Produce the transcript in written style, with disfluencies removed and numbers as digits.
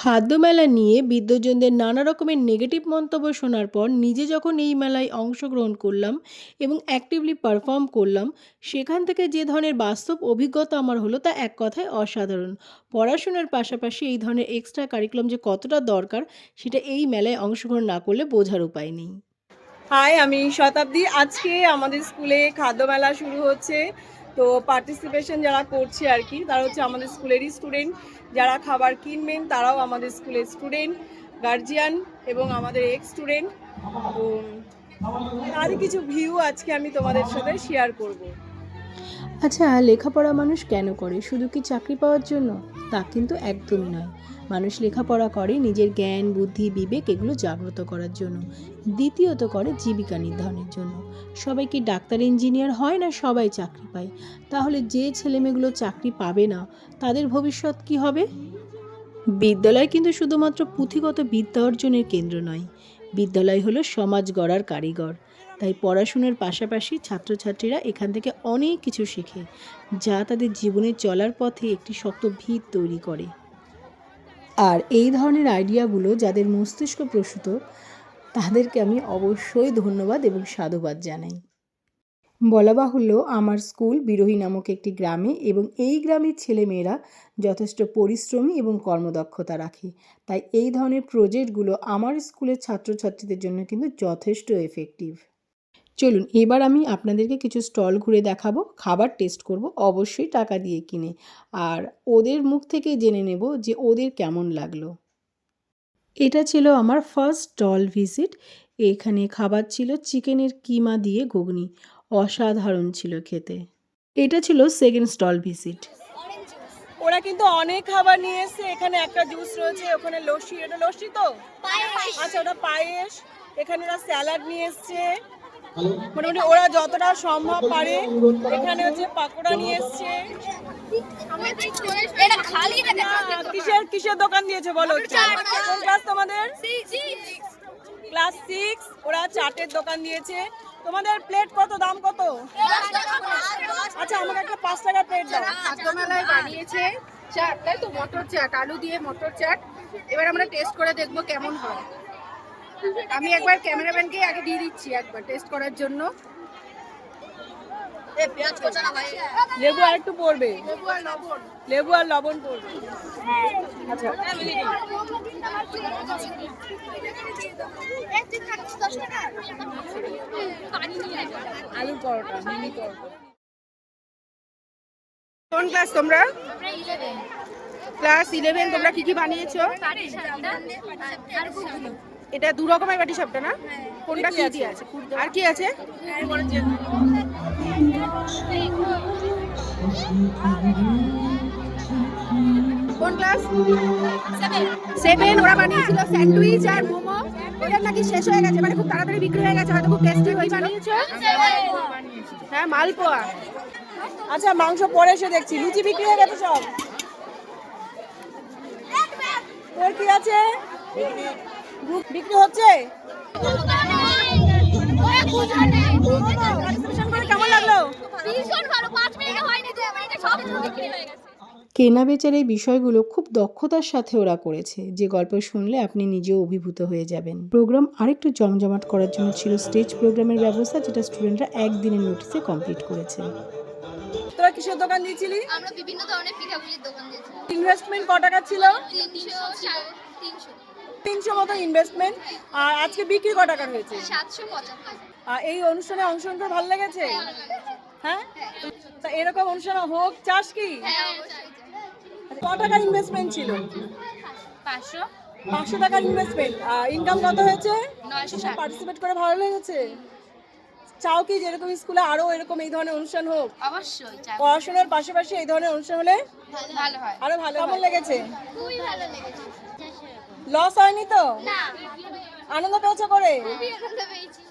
খাদ্য মেলা নিয়ে বিদ্বজ্জনদের নানা রকমের নেগেটিভ মন্তব্য শোনার পর নিজে যখন এই মেলায় অংশগ্রহণ করলাম এবং অ্যাক্টিভলি পারফর্ম করলাম, সেখান থেকে যে ধরনের বাস্তব অভিজ্ঞতা আমার হলো তা এক কথায় অসাধারণ। পড়াশোনার পাশাপাশি এই ধরনের এক্সট্রা কারিকুলাম যে কতটা দরকার সেটা এই মেলায় অংশগ্রহণ না করলে বোঝার উপায় নেই। হাই, আমি শতাব্দী। আজকে আমাদের স্কুলে খাদ্য মেলা শুরু হচ্ছে। তো পার্টিসিপেশন যারা করছে আর কি, তারা হচ্ছে আমাদের স্কুলেরই স্টুডেন্ট। যারা খাবার কিনবেন তারাও আমাদের স্কুলের স্টুডেন্ট, গার্জিয়ান এবং আমাদের এক্স স্টুডেন্ট। তো তারই কিছু ভিউ আজকে আমি তোমাদের সাথে শেয়ার করব। আচ্ছা, লেখাপড়া মানুষ কেন করে? শুধু কি চাকরি পাওয়ার জন্য? তা কিন্তু একদমই নয়। মানুষ লেখাপড়া করে নিজের জ্ঞান, বুদ্ধি, বিবেক এগুলো জাগ্রত করার জন্য। দ্বিতীয়ত করে জীবিকা নির্বাহের জন্য। সবাই কি ডাক্তার, ইঞ্জিনিয়ার হয় না সবাই চাকরি পায়? তাহলে যে ছেলেমেয়েগুলো চাকরি পাবে না তাদের ভবিষ্যৎ কি হবে? বিদ্যালয় কিন্তু শুধুমাত্র পুঁথিগত বিদ্যা অর্জনের কেন্দ্র নয়। বিদ্যালয় হলো সমাজ গড়ার কারিগর। তাই পড়াশোনার পাশাপাশি ছাত্রছাত্রীরা এখান থেকে অনেক কিছু শেখে, যা তাদের জীবনে চলার পথে একটি শক্ত ভিত তৈরি করে। আর এই ধরনের আইডিয়াগুলো যাদের মস্তিষ্ক প্রসূত, তাদেরকে আমি অবশ্যই ধন্যবাদ এবং সাধুবাদ জানাই। বলা বাহুল্য, আমার স্কুল বিরোহী নামক একটি গ্রামে, এবং এই গ্রামের ছেলেমেয়েরা যথেষ্ট পরিশ্রমী এবং কর্মদক্ষতা রাখে। তাই এই ধরনের প্রজেক্টগুলো আমার স্কুলের ছাত্রছাত্রীদের জন্য কিন্তু যথেষ্ট এফেক্টিভ। চলুন এবার আমি আপনাদেরকে কিছু স্টল ঘুরে দেখাবো, খাবার টেস্ট করব, অবশ্যই টাকা দিয়ে কিনে। আর ওদের মুখ থেকে জেনে নেব যে ওদের কেমন লাগলো। এটা ছিল আমার ফার্স্ট স্টল ভিজিট। এখানে খাবার ছিল চিকেনের কিমা দিয়ে ঘুগনি, অসাধারণ ছিল খেতে। এটা ছিল সেকেন্ড স্টল ভিজিট। ওরা কিন্তু অনেক খাবার নিয়ে এসছে। এখানে একটা জুস রয়েছে, ওখানে লস্যি। এটা লস্যি তো? আচ্ছা, ওটা পায়েস। এখানে ওরা স্যালাড নিয়ে এসছে। মোটামুটি ওরা যতটা সম্ভব পারে। এখানে হচ্ছে পাকোড়া নিয়ে এসছে। কিসের কিসের দোকান দিয়েছে বলো? কোন ক্লাস তোমাদের? ক্লাস 6। ওরা চাটের দোকান দিয়েছে। তোমাদের প্লেট কত, দাম কত? আচ্ছা, আমাকে একটা 5 টাকা প্লেট দাও। খাদ্যমেলায় বানিয়েছে চাট, তাই তো? মটর চাট, আলু দিয়ে মটর চাট। এবার আমরা টেস্ট করে দেখবো কেমন হয়। আমি একবার ক্যামেরাম্যানকে আগে দিয়ে দিচ্ছি একবার টেস্ট করার জন্য। লেবু আর একটু পড়বে, লেবু আর লবণ পড়বে। আচ্ছা, আলুর পরোটা, মিনি পরোটা। কোন ক্লাস তোমরা? ক্লাস 11। তোমরা কি কি বানিয়েছো? এটা 2 রকমের বাটি সাপটা না? কোনটা কি দিয়ে আছে? আর কি আছে? কোন ক্লাস? 7। ওরা বানিয়েছিল স্যান্ডউইচ আর মোমো। ওটা নাকি শেষ হয়ে গেছে, মানে খুব তাড়াতাড়ি বিক্রি হয়ে গেছে, হয়তো খুব টেস্টি হয়েছে। বানিয়েছো? হ্যাঁ, মালপোয়া। আচ্ছা, মাংস পরে এসে দেখছি। লুচি বিক্রি হয়ে গেছে সব। তোর কি আছে? বিক্রি হচ্ছে? কেমন লাগলো? কেনা বেচার এই বিষয়গুলো খুব দক্ষতার সাথে ওরা করেছে, যে গল্প শুনলে আপনি নিজেও অভিভূত হয়ে যাবেন। প্রোগ্রাম আরেকটু জমজমাট করার জন্য ছিল স্টেজ প্রোগ্রামের ব্যবস্থা, যেটা স্টুডেন্টরা একদিনের নোটিসে কমপ্লিট করেছে। তোরা কিসের দোকান দিয়েছিলি? আমরা বিভিন্ন ধরনের পিঠাপুলির দোকান দিয়েছি। ইনভেস্টমেন্ট ক টাকা ছিল? 300 মতো ইনভেস্টমেন্ট। আর আজকে বিক্রি ক টাকার হয়েছে? 775। আর এই অনুষ্ঠানে অংশগ্রহণ করে ভালো লেগেছে? হ্যাঁ, তা এরকম অনুষ্ঠান হোক চাস কি? ক টাকার ইনভেস্টমেন্ট ছিল? 500 টাকার ইনভেস্টমেন্ট। ইনকাম কত হয়েছে? 960। পার্টিসিপেট করে ভালো লেগেছে? চাও কি যেরকম স্কুলে আরো এরকম এই ধরনের অনুষ্ঠান হোক? অবশ্যই চাই। পড়াশোনার পাশাপাশি এই ধরনের অনুষ্ঠান হলে ভালো হয়। আরো ভালো। কেমন লেগেছে? খুবই ভালো লেগেছে। লস হয়নি তো? না, আনন্দ পেয়েছো করে? খুবই আনন্দ পেয়েছি।